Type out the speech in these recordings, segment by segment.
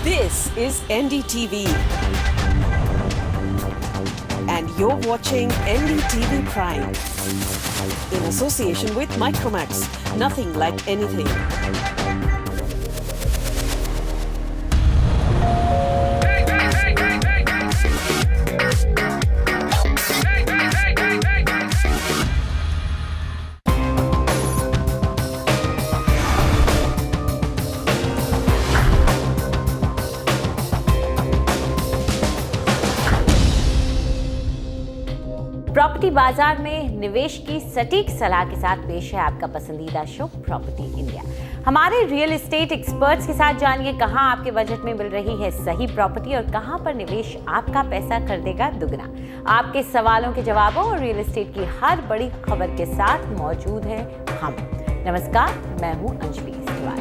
This is NDTV. And you're watching NDTV Prime. In association with Micromax. Nothing like anything. Property बाजार में निवेश की सटीक सलाह के साथ पेश है आपका पसंदीदा शो प्रॉपर्टी इंडिया। हमारे रियल एस्टेट एक्सपर्ट्स के साथ जानिए कहां आपके बजट में मिल रही है सही प्रॉपर्टी और कहां पर निवेश आपका पैसा कर देगा दुगना। आपके सवालों के जवाबों और रियल एस्टेट की हर बड़ी खबर के साथ मौजूद है हम। नमस्कार, मैं हूं अंजलि इस्तेवाल।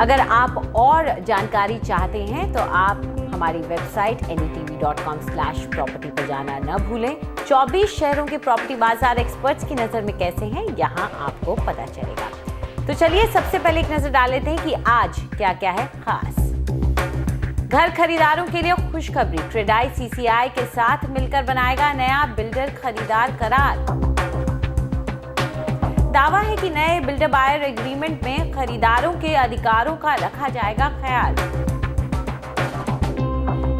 अगर आप और जानकारी चाहते हैं तो आप हमारी वेबसाइट ndtv.com/property पर जाना न भूलें। 24 शहरों के प्रॉपर्टी बाजार एक्सपर्ट्स की नजर में कैसे हैं यहां आपको पता चलेगा। तो चलिए सबसे पहले एक नजर डाल लेते हैं कि आज क्या क्या है खास। घर खरीदारों के लिए खुशखबरी, क्रेडाई CCI के साथ मिलकर बनाएगा नया बिल्डर खरीदार करार। दावा है कि नए बिल्डर बायर एग्रीमेंट में खरीदारों के अधिकारों का रखा जाएगा ख्याल।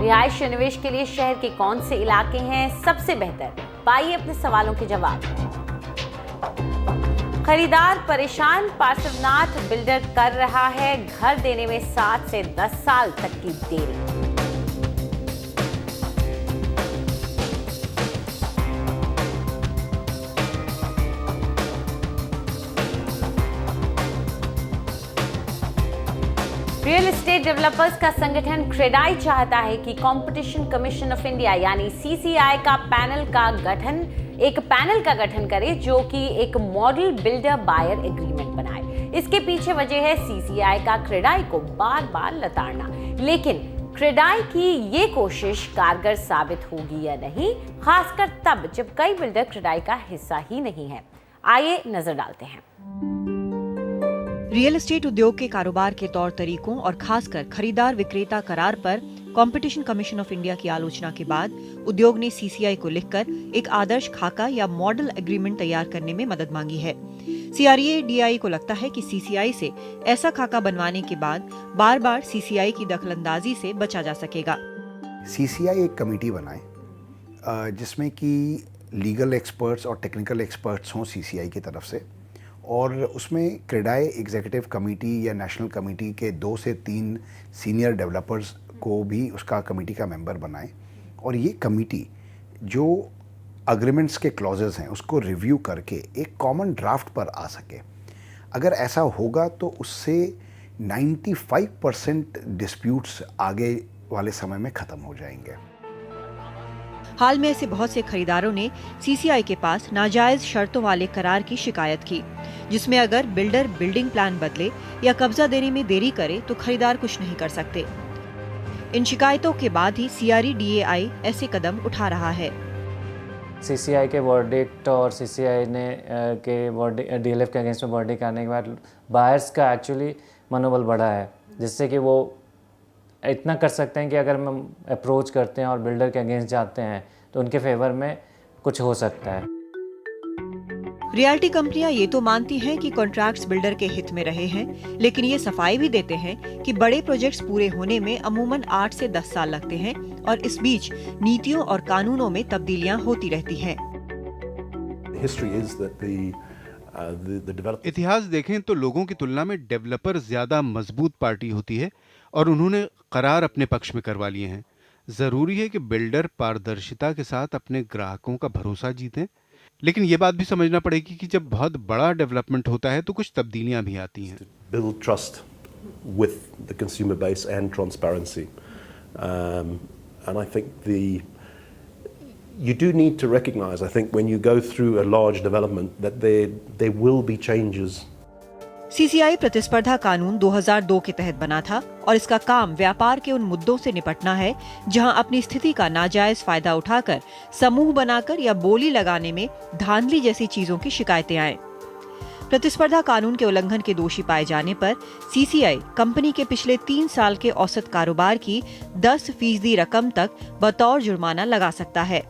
रिहायश निवेश के लिए शहर के कौन से इलाके हैं सबसे बेहतर, पाइए अपने सवालों के जवाब। खरीदार परेशान, पार्श्वनाथ बिल्डर कर रहा है घर देने में 7 से 10 साल तक की देरी। रियल एस्टेट डेवलपर्स का संगठन क्रेडाई चाहता है कि कंपटीशन कमीशन ऑफ इंडिया यानी CCI का एक पैनल का गठन करे जो कि एक मॉडल बिल्डर बायर एग्रीमेंट बनाए। इसके पीछे वजह है CCI का क्रेडाई को बार बार लताड़ना। लेकिन क्रेडाई की ये कोशिश कारगर साबित होगी या नहीं, खासकर तब जब कई बिल्डर क्रेडाई का हिस्सा ही नहीं है। आइए नजर डालते हैं। रियल एस्टेट उद्योग के कारोबार के तौर तरीकों और खासकर खरीदार विक्रेता करार पर कंपटीशन कमीशन ऑफ इंडिया की आलोचना के बाद उद्योग ने CCI को लिखकर एक आदर्श खाका या मॉडल एग्रीमेंट तैयार करने में मदद मांगी है। CRA-DI को लगता है कि CCI से ऐसा खाका बनवाने के बाद बार बार CCI की दखलंदाजी से बचा जा सकेगा। CCI एक कमेटी बनाए जिसमें कि लीगल एक्सपर्ट्स और टेक्निकल एक्सपर्ट्स हों CCI की तरफ से, और उसमें क्रेडाई एग्जीक्यूटिव कमेटी या नेशनल कमेटी के 2 से 3 सीनियर डेवलपर्स को भी उसका कमेटी का मेंबर बनाएं, और ये कमेटी जो अग्रीमेंट्स के क्लॉजेस हैं उसको रिव्यू करके एक कॉमन ड्राफ्ट पर आ सके। अगर ऐसा होगा तो उससे 95% डिस्प्यूट्स आगे वाले समय में ख़त्म हो जाएंगे। हाल में ऐसे बहुत से खरीदारों ने CCI के पास नाजायज शर्तों वाले करार की शिकायत की, जिसमें अगर बिल्डर बिल्डिंग प्लान बदले या कब्जा देने में देरी करे तो खरीदार कुछ नहीं कर सकते। इन शिकायतों के बाद ही CRA-DI ऐसे कदम उठा रहा है। CCI के वर्डिक्ट और CCI ने के DLF के अगेंस्ट में वर्डिक्ट आने के बाद बायर्स का एक्चुअली मनोबल बढ़ा है, जिससे कि वो इतना कर सकते हैं कि अगर हम अप्रोच करते हैं और बिल्डर के अगेंस्ट जाते हैं तो उनके फेवर में कुछ हो सकता है। रियल्टी कंपनियां ये तो मानती हैं कि कॉन्ट्रैक्ट्स बिल्डर के हित में रहे हैं, लेकिन ये सफाई भी देते हैं कि बड़े प्रोजेक्ट्स पूरे होने में अमूमन 8 से 10 साल लगते हैं और इस बीच नीतियों और कानूनों में तब्दीलियां होती रहती हैं। इतिहास देखें तो लोगों की तुलना में डेवलपर ज्यादा मजबूत पार्टी होती है और उन्होंने करार अपने पक्ष में करवा लिए हैं। जरूरी है कि बिल्डर पारदर्शिता के साथ अपने ग्राहकों का भरोसा जीतें, लेकिन ये बात भी समझना पड़ेगी कि जब बहुत बड़ा डेवलपमेंट होता है तो कुछ तब्दीलियां भी आती हैं। Build trust with the consumer base and transparency, and I think you do need to recognize, I think, when you go through a large development that there will be changes. CCI प्रतिस्पर्धा कानून 2002 के तहत बना था और इसका काम व्यापार के उन मुद्दों से निपटना है जहां अपनी स्थिति का नाजायज फायदा उठाकर समूह बनाकर या बोली लगाने में धांधली जैसी चीजों की शिकायतें आए। प्रतिस्पर्धा कानून के उल्लंघन के दोषी पाए जाने पर सीसीआई कंपनी के पिछले 3 साल के औसत कारोबार की 10% रकम तक बतौर जुर्माना लगा सकता है।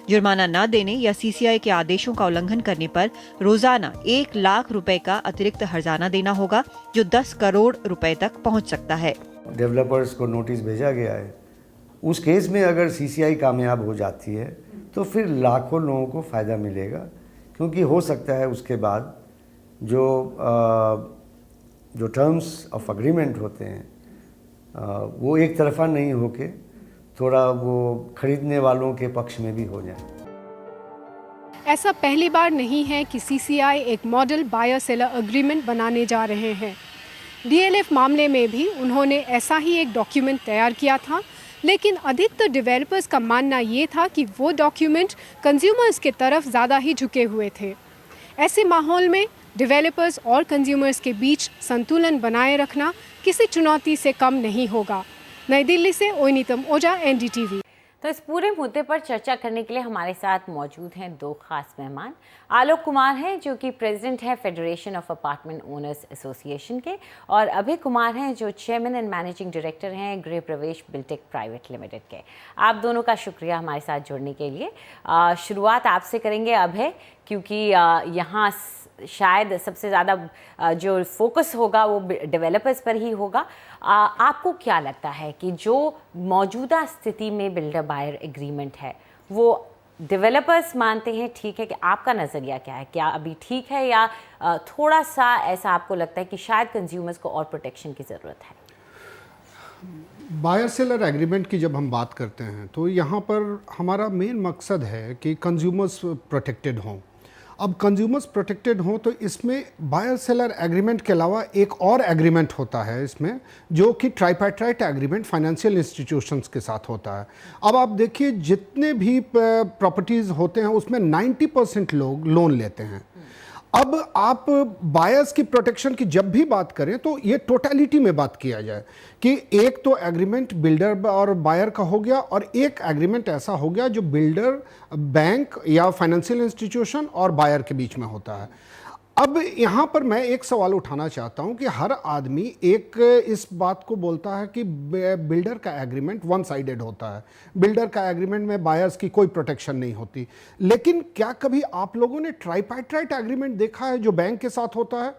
जुर्माना न देने या सीसीआई के आदेशों का उल्लंघन करने पर रोजाना 1 लाख रुपए का अतिरिक्त हर्जाना देना होगा, जो 10 करोड़ रुपए तक पहुंच सकता है। डेवलपर्स को नोटिस भेजा गया है, उस केस में अगर सीसीआई कामयाब हो जाती है तो फिर लाखों लोगों को फ़ायदा मिलेगा, क्योंकि हो सकता है उसके बाद जो टर्म्स ऑफ एग्रीमेंट होते हैं वो एक तरफा नहीं होके थोड़ा वो खरीदने वालों के पक्ष में भी हो जाए। ऐसा पहली बार नहीं है कि सीसीआई एक मॉडल बायर सेलर एग्रीमेंट बनाने जा रहे हैं। डीएलएफ मामले में भी उन्होंने ऐसा ही एक डॉक्यूमेंट तैयार किया था, लेकिन अधिकतर डेवलपर्स का मानना ये था कि वो डॉक्यूमेंट कंज्यूमर्स के तरफ ज़्यादा ही झुके हुए थे। ऐसे माहौल में डेवलपर्स और कंज्यूमर्स के बीच संतुलन बनाए रखना किसी चुनौती से कम नहीं होगा। नई दिल्ली से ओइनितम ओझा, एनडीटीवी। तो इस पूरे मुद्दे पर चर्चा करने के लिए हमारे साथ मौजूद हैं 2 खास मेहमान। आलोक कुमार हैं जो कि प्रेसिडेंट है federation of apartment owners association के, और अभय कुमार हैं जो चेयरमैन एंड मैनेजिंग डायरेक्टर हैं गृह प्रवेश बिल्टेक प्राइवेट लिमिटेड के। आप दोनों का शुक्रिया हमारे साथ जुड़ने के लिए। शुरुआत आपसे करेंगे अभय, क्योंकि यहाँ शायद सबसे ज़्यादा जो फोकस होगा वो डेवलपर्स पर ही होगा। आपको क्या लगता है कि जो मौजूदा स्थिति में बिल्डर बायर एग्रीमेंट है वो डेवलपर्स मानते हैं ठीक है, कि आपका नज़रिया क्या है? क्या अभी ठीक है या थोड़ा सा ऐसा आपको लगता है कि शायद कंज्यूमर्स को और प्रोटेक्शन की ज़रूरत है? बायर सेलर एग्रीमेंट की जब हम बात करते हैं तो यहाँ पर हमारा मेन मकसद है कि कंज्यूमर्स प्रोटेक्टेड हों। अब कंज्यूमर्स प्रोटेक्टेड हों तो इसमें बायर सेलर एग्रीमेंट के अलावा एक और एग्रीमेंट होता है इसमें, जो कि ट्राइपैट्राइट एग्रीमेंट फाइनेंशियल इंस्टीट्यूशंस के साथ होता है। अब आप देखिए जितने भी प्रॉपर्टीज़ होते हैं उसमें 90% लोग लोन लेते हैं। अब आप बायर्स की प्रोटेक्शन की जब भी बात करें तो ये टोटलिटी में बात किया जाए कि एक तो एग्रीमेंट बिल्डर और बायर का हो गया, और एक एग्रीमेंट ऐसा हो गया जो बिल्डर, बैंक या फाइनेंशियल इंस्टीट्यूशन और बायर के बीच में होता है। अब यहाँ पर मैं एक सवाल उठाना चाहता हूँ कि हर आदमी एक इस बात को बोलता है कि बिल्डर का एग्रीमेंट वन साइडेड होता है, बिल्डर का एग्रीमेंट में बायर्स की कोई प्रोटेक्शन नहीं होती। लेकिन क्या कभी आप लोगों ने ट्राइपैट्राइट एग्रीमेंट देखा है जो बैंक के साथ होता है?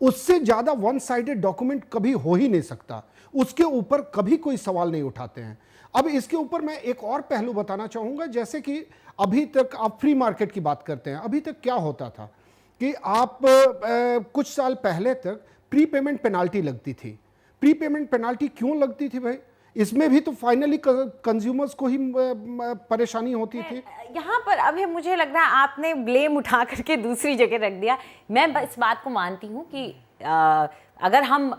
उससे ज़्यादा वन साइडेड डॉक्यूमेंट कभी हो ही नहीं सकता, उसके ऊपर कभी कोई सवाल नहीं उठाते हैं। अब इसके ऊपर मैं एक और पहलू बताना चाहूँगा, जैसे कि अभी तक आप फ्री मार्केट की बात करते हैं, अभी तक क्या होता था कि आप कुछ साल पहले तक प्री पेमेंट पेनाल्टी लगती थी। प्री पेमेंट पेनाल्टी क्यों लगती थी भाई? इसमें भी तो फाइनली कंज्यूमर्स को ही परेशानी होती थी। यहाँ पर अभी मुझे लग रहा है आपने ब्लेम उठा करके दूसरी जगह रख दिया। मैं इस बात को मानती हूँ कि अगर हम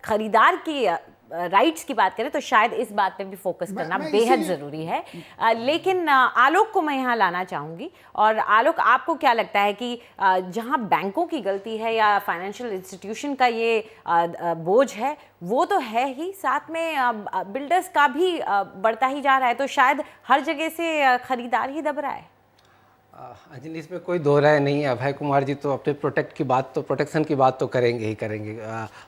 खरीदार की राइट्स की बात करें तो शायद इस बात पे भी फोकस करना बेहद ज़रूरी है। लेकिन आलोक को मैं यहाँ लाना चाहूँगी। और आलोक, आपको क्या लगता है कि जहाँ बैंकों की गलती है या फाइनेंशियल इंस्टीट्यूशन का ये बोझ है वो तो है ही, साथ में बिल्डर्स का भी बढ़ता ही जा रहा है, तो शायद हर जगह से खरीदार ही दब रहा है। अंजलि, इसमें कोई दो राय नहीं है। अभय कुमार जी तो अपने प्रोटेक्शन की बात तो करेंगे ही करेंगे।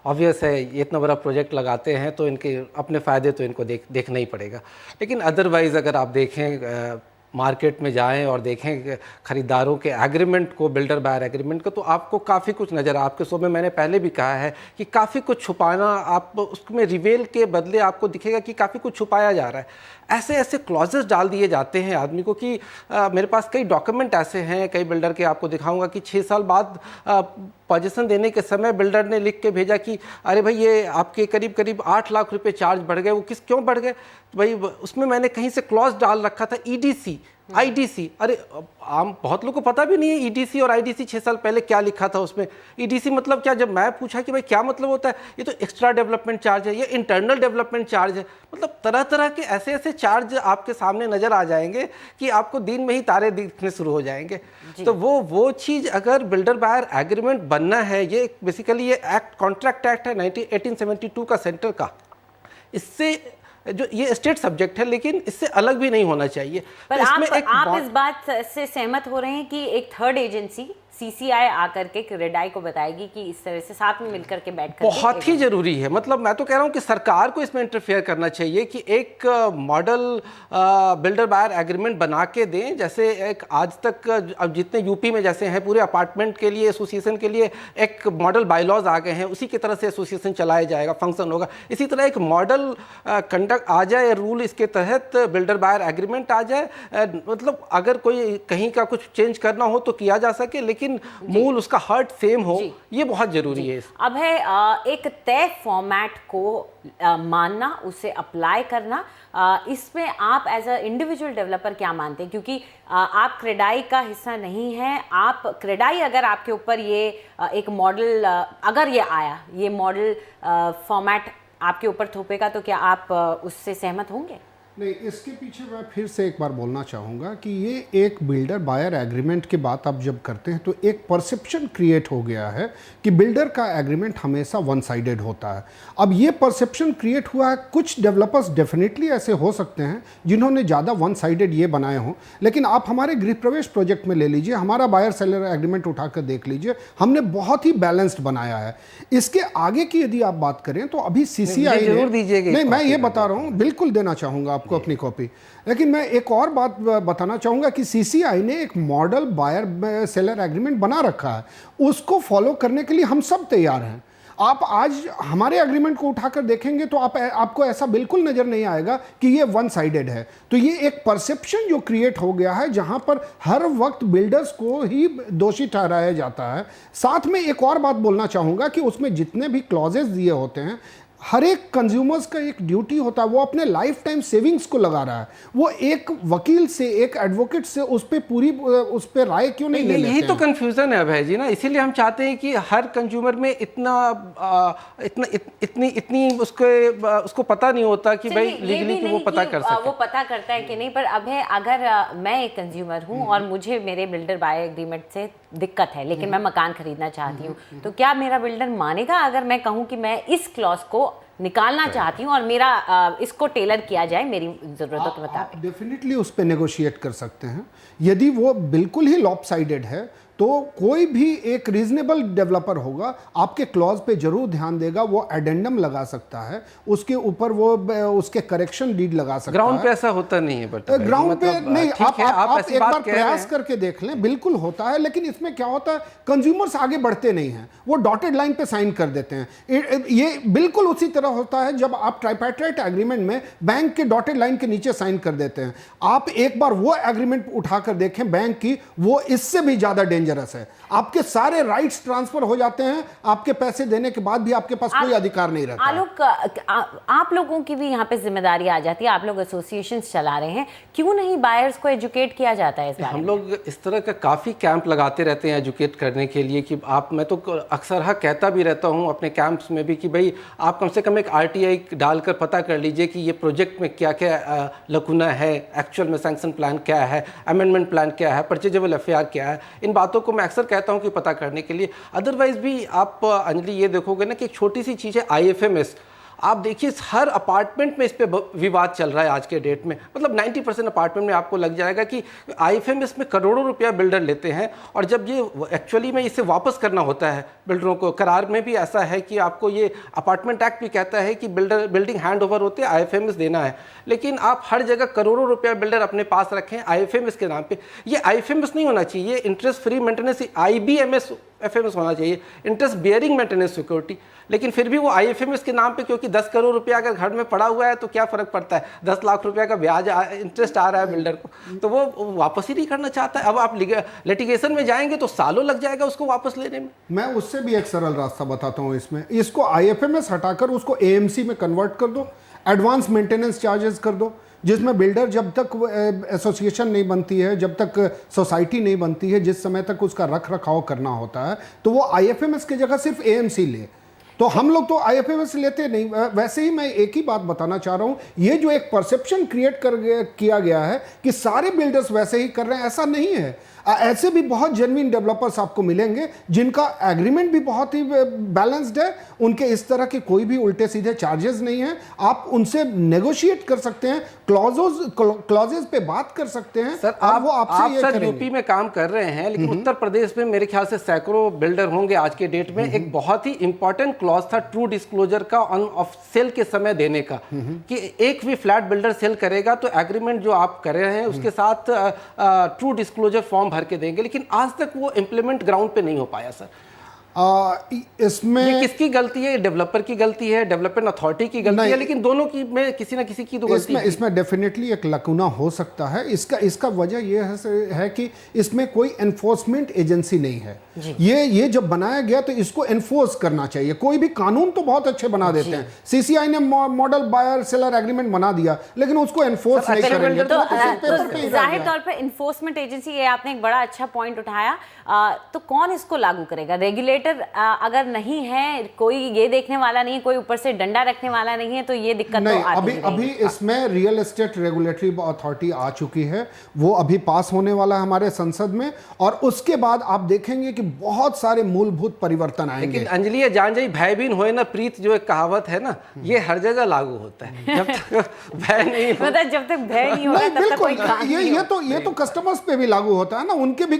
ऑब्वियस है, ये इतना बड़ा प्रोजेक्ट लगाते हैं तो इनके अपने फ़ायदे तो इनको देखना ही पड़ेगा। लेकिन अदरवाइज़ अगर आप देखें, मार्केट में जाएं और देखें ख़रीदारों के एग्रीमेंट को, बिल्डर बायर एग्रीमेंट को, तो आपको काफ़ी कुछ नज़र, आपके शो में मैंने पहले भी कहा है कि काफ़ी कुछ छुपाना, आप उसमें रिवेल के बदले आपको दिखेगा कि काफ़ी कुछ छुपाया जा रहा है। ऐसे ऐसे क्लॉजेस डाल दिए जाते हैं आदमी को कि मेरे पास कई डॉक्यूमेंट ऐसे हैं, कई बिल्डर के आपको दिखाऊंगा कि 6 साल बाद पोजीशन देने के समय बिल्डर ने लिख के भेजा कि अरे भाई ये आपके करीब करीब 8 लाख रुपए चार्ज बढ़ गए। वो क्यों बढ़ गए? तो भाई उसमें मैंने कहीं से क्लॉज डाल रखा था EDC, IDC। अरे आम बहुत लोग को पता भी नहीं है EDC और IDC 6 साल पहले क्या लिखा था उसमें। EDC मतलब क्या? जब मैं पूछा कि भाई क्या मतलब होता है, ये तो एक्स्ट्रा डेवलपमेंट चार्ज है, ये इंटरनल डेवलपमेंट चार्ज है। मतलब तरह तरह के ऐसे ऐसे चार्ज आपके सामने नज़र आ जाएंगे कि आपको दिन में ही तारे दिखने शुरू हो जाएंगे। तो वो चीज़ अगर बिल्डर बायर एग्रीमेंट बनना है, ये बेसिकली ये एक्ट, कॉन्ट्रैक्ट एक्ट है 1872 का सेंटर का, इससे जो ये स्टेट सब्जेक्ट है लेकिन इससे अलग भी नहीं होना चाहिए। पर तो आप इस बात से सहमत हो रहे हैं कि एक थर्ड एजेंसी सीसीआई आकर के क्रेडाई को बताएगी कि इस तरह से साथ में मिलकर के बैठ कर बहुत ही जरूरी है। मतलब मैं तो कह रहा हूं कि सरकार को इसमें इंटरफेयर करना चाहिए कि एक मॉडल बिल्डर बायर एग्रीमेंट बना के दें, जैसे एक आज तक अब जितने यूपी में जैसे हैं पूरे अपार्टमेंट के लिए एसोसिएशन के लिए एक मॉडल बायलॉज आ गए हैं, उसी की तरह से एसोसिएशन चलाया जाएगा, फंक्शन होगा। इसी तरह एक मॉडल कंडक्ट आ जाए, रूल इसके तहत बिल्डर बायर एग्रीमेंट आ जाए, मतलब अगर कोई कहीं का कुछ चेंज करना हो तो किया जा सके, लेकिन मूल उसका हार्ट सेम हो, ये बहुत जरूरी है। अब है एक तय फॉर्मेट को मानना, उसे अप्लाई करना, इसमें आप एज अ इंडिविजुअल डेवलपर क्या मानते हैं? क्योंकि आप क्रेडाई का हिस्सा नहीं हैं, आप क्रेडाई अगर आपके ऊपर ये एक मॉडल अगर ये आया, ये मॉडल फॉर्मेट आपके ऊपर थोपेगा तो क्या आप उससे सहमत होंगे? नहीं, इसके पीछे मैं फिर से एक बार बोलना चाहूँगा कि ये एक बिल्डर बायर एग्रीमेंट की बात आप जब करते हैं तो एक परसेप्शन क्रिएट हो गया है कि बिल्डर का एग्रीमेंट हमेशा वन साइडेड होता है। अब ये परसेप्शन क्रिएट हुआ है, कुछ डेवलपर्स डेफिनेटली ऐसे हो सकते हैं जिन्होंने ज़्यादा वन साइडेड ये बनाए हों, लेकिन आप हमारे गृह प्रवेश प्रोजेक्ट में ले लीजिए, हमारा बायर सेलर एग्रीमेंट उठाकर देख लीजिए, हमने बहुत ही बैलेंस्ड बनाया है। इसके आगे की यदि आप बात करें तो अभी सीसीआई जरूर दीजिएगा। नहीं, मैं ये बता रहा हूँ, बिल्कुल देना चाहूँगा आपको अपनी कॉपी, लेकिन मैं एक और बात बताना चाहूँगा कि सीसीआई ने एक मॉडल बायर सेलर एग्रीमेंट बना रखा है, उसको फॉलो करने के लिए हम सब तैयार हैं। आप आज हमारे एग्रीमेंट को उठाकर देखेंगे तो आपको ऐसा बिल्कुल नज़र नहीं आएगा कि ये वन साइडेड है। तो ये एक परसेप्शन जो क्रिएट हो गया है जहां पर हर वक्त बिल्डर्स को ही दोषी ठहराया जाता है। साथ में एक और बात बोलना चाहूँगा कि उसमें जितने भी क्लॉजेस दिए होते हैं, हर एक कंज्यूमर्स का एक ड्यूटी होता है, वो अपने लाइफ टाइम सेविंग्स को लगा रहा है, वो एक वकील से, एक एडवोकेट से उस पे राय क्यों नहीं ले लेते हैं? यही तो कंफ्यूजन है अभय जी ना, इसीलिए हम चाहते हैं कि हर कंज्यूमर में इतनी उसको पता नहीं होता कि भाई लीगली कि वो पता कर सके, वो पता करता है कि नहीं। पर अभय, अगर मैं एक कंज्यूमर हूँ और मुझे मेरे बिल्डर बायर एग्रीमेंट से दिक्कत है, लेकिन मैं मकान खरीदना चाहती हूँ, तो क्या मेरा बिल्डर मानेगा अगर मैं कहूँ कि मैं इस क्लॉज को निकालना चाहती हूँ और मेरा इसको टेलर किया जाए मेरी ज़रूरतों के मुताबिक? डेफिनेटली उस पर नेगोशिएट कर सकते हैं। यदि वो बिल्कुल ही लॉपसाइडेड है तो कोई भी एक रीजनेबल डेवलपर होगा आपके क्लॉज पे जरूर ध्यान देगा, वो एडेंडम लगा सकता है, उसके ऊपर वो उसके करेक्शन डीड लगा सकता है। ग्राउंड पे ऐसा होता नहीं है, बट ग्राउंड पे नहीं, आप एक बार प्रयास करके देख लें, बिल्कुल होता है। लेकिन इसमें क्या होता है, कंज्यूमर्स आगे बढ़ते नहीं हैं, वो डॉटेड लाइन पे साइन कर देते हैं। ये बिल्कुल उसी तरह होता है जब आप ट्राइपैट्राइट एग्रीमेंट में बैंक के डॉटेड लाइन के नीचे साइन कर देते हैं। आप एक बार वो एग्रीमेंट उठाकर देखें बैंक की, वो इससे भी ज्यादा डेंजरस है। आपके सारे राइट्स ट्रांसफर हो जाते हैं, आपके पैसे देने के बाद भी आपके पास कोई अधिकार नहीं रहता। आलोक, आप लोगों की भी यहाँ पे जिम्मेदारी आ जाती है, आप लोग एसोसिएशंस चला रहे हैं, क्यों नहीं बायर्स को एजुकेट किया जाता है इस बारे में? हम लोग इस तरह का काफ़ी कैंप लगाते रहते हैं एजुकेट करने के लिए कि मैं तो अक्सर कहता भी रहता हूँ अपने कैंप्स में भी कि भाई आप कम से कम एक RTI डालकर पता कर लीजिए कि ये प्रोजेक्ट में क्या क्या लकुना है, एक्चुअल में सैंक्शन प्लान क्या है, अमेंडमेंट प्लान क्या है, परचेजेबल FAR क्या है। इन बातों को मैं अक्सर कहता हूं कि पता करने के लिए। अदरवाइज भी आप अंजलि ये देखोगे ना कि एक छोटी सी चीज़ है IFMS, आप देखिए हर अपार्टमेंट में इस पे विवाद चल रहा है आज के डेट में। मतलब 90% अपार्टमेंट में आपको लग जाएगा कि IFMS में करोड़ों रुपया बिल्डर लेते हैं, और जब ये एक्चुअली में इसे वापस करना होता है बिल्डरों को, करार में भी ऐसा है कि आपको ये अपार्टमेंट एक्ट भी कहता है कि बिल्डिंग हैंड ओवर होते हैं, IFMS देना है। लेकिन आप हर जगह करोड़ों रुपया बिल्डर अपने पास रखें IFMS के नाम पर। ये IFMS नहीं होना चाहिए, ये interest free maintenance IBMS FMS होना चाहिए, इंटरेस्ट बियरिंग मेंटेनेंस सिक्योरिटी। लेकिन फिर भी वो IFMS के नाम पे, क्योंकि 10 करोड़ रुपया अगर घर में पड़ा हुआ है तो क्या फ़र्क पड़ता है, 10 लाख रुपया का ब्याज इंटरेस्ट आ रहा है बिल्डर को, तो वो वापस ही नहीं करना चाहता है। अब आप लिटिगेशन में जाएंगे तो सालों लग जाएगा उसको वापस लेने में। मैं उससे भी एक सरल रास्ता बताता हूँ इसमें, इसको IFMS हटाकर उसको AMC में कन्वर्ट कर दो, एडवांस मेंटेनेंस चार्जेस कर दो, जिसमें बिल्डर जब तक एसोसिएशन नहीं बनती है, जब तक सोसाइटी नहीं बनती है, जिस समय तक उसका रख रखाव करना होता है, तो वो IFMS की जगह सिर्फ AMC ले। तो हम लोग तो IFAS लेते नहीं। वैसे ही मैं एक ही बात बताना चाह रहा हूँ, ये जो एक परसेप्शन क्रिएट किया गया है कि सारे बिल्डर्स वैसे ही कर रहे हैं, ऐसा नहीं है। ऐसे भी बहुत जेन्युइन डेवलपर्स आपको मिलेंगे जिनका एग्रीमेंट भी बहुत ही बैलेंस्ड है, उनके इस तरह के कोई भी उल्टे सीधे चार्जेस नहीं हैं। आप उनसे नेगोशिएट कर सकते हैं, क्लॉजेस पे बात कर सकते हैं। सर वो आपसे आप सर यूपी में काम कर रहे हैं, लेकिन उत्तर प्रदेश में मेरे ख्याल से सैकड़ों बिल्डर होंगे आज के डेट में। एक बहुत ही इंपॉर्टेंट क्लॉज था ट्रू डिस्क्लोजर का ऑन ऑफ सेल के समय देने का, कि एक भी फ्लैट बिल्डर सेल करेगा तो एग्रीमेंट जो आप कर रहे हैं उसके साथ ट्रू डिस्क्लोजर फॉर्म भर के देंगे, लेकिन आज तक वो इम्प्लीमेंट ग्राउंड पे नहीं हो पाया सर। इसमें ये किसकी गलती है? डेवलपर की गलती है, डेवलपमेंट अथॉरिटी की गलती है, लेकिन दोनों की में किसी ना किसी की तो गलती है। इसमें डेफिनेटली एक लकुना हो सकता है। इसका वजह यह है कि इसमें कोई एनफोर्समेंट एजेंसी नहीं है। ये जब बनाया गया तो इसको एनफोर्स करना चाहिए। कोई भी कानून तो बहुत अच्छे बना देते हैं, CCI ने मॉडल बायर सेलर एग्रीमेंट बना दिया, लेकिन उसको एनफोर्स नहीं करेंगे तो जाहिर तौर पर एनफोर्समेंट एजेंसी, ये आपने एक बड़ा अच्छा पॉइंट उठाया। तो कौन इसको लागू करेगा? रेगुलेटर अगर नहीं है, कोई ये देखने वाला नहीं है, कोई ऊपर से डंडा रखने वाला नहीं है, तो ये दिक्कत नहीं, तो आती अभी इसमें रियल एस्टेट रेगुलेटरी अथॉरिटी आ चुकी है, वो अभी पास होने वाला है हमारे संसद में, और उसके बाद आप देखेंगे कि बहुत सारे मूलभूत परिवर्तन आएंगे। लेकिन अंजलि जान जाई भय बीन होए ना प्रीत, जो एक कहावत है ना, ये हर जगह लागू होता है। जब तक भय नहीं हो, मतलब जब तक भय नहीं होगा तब तक कोई काम नहीं होगा। ये तो कस्टमर्स पे भी लागू होता है ना, उनके भी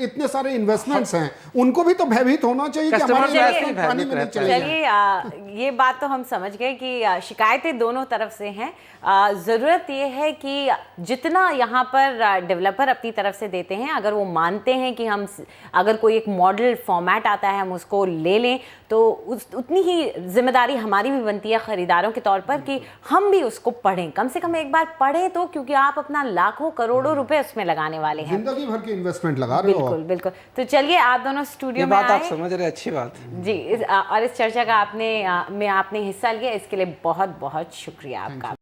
इतने सारे इन्वेस्टमेंट्स हैं, उनको भी तो भयभीत होना चाहिए कि हमारे पानी में नहीं चलेगा। चलिए, ये बात तो हम समझ गए कि शिकायतें दोनों तरफ से हैं। ज़रूरत ये है कि जितना यहाँ पर डेवलपर अपनी तरफ से देते हैं, अगर वो मानते हैं कि हम अगर कोई एक मॉडल फॉर्मेट आता है हम उसको ले लें, तो उतनी ही जिम्मेदारी हमारी भी बनती है खरीदारों के तौर पर कि हम भी उसको पढ़ें, कम से कम एक बार पढ़ें तो, क्योंकि आप अपना लाखों करोड़ों रुपए उसमें लगाने वाले हैं, जिंदगी भर की इन्वेस्टमेंट लगा रहे हो। बिल्कुल बिल्कुल। तो चलिए, आप दोनों स्टूडियो में बात आए, आप समझ रहे, अच्छी बात जी, और इस चर्चा का आपने हिस्सा लिया, इसके लिए बहुत बहुत शुक्रिया आपका।